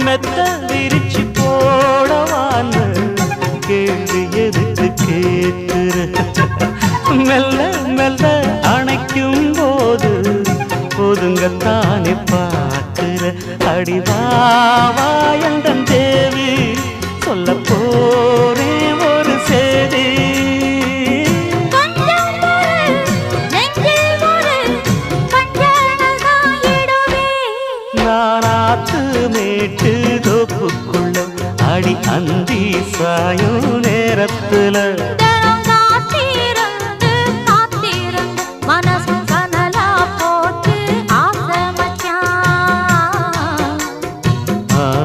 மெத்த விரிச்சு போடவான்னு கேள்வி எதுக்கு கேட்கிற மெல்ல மெல்ல அணைக்கும் போது ஒதுங்கத்தானே பார்க்கிற அடிவாவாயந்தன் தேவி சொல்ல போரே ஒரு சேதி நானாத்து மேட்டு தோப்புக்குள்ள அடி அந்தி சாயும் நேரத்துல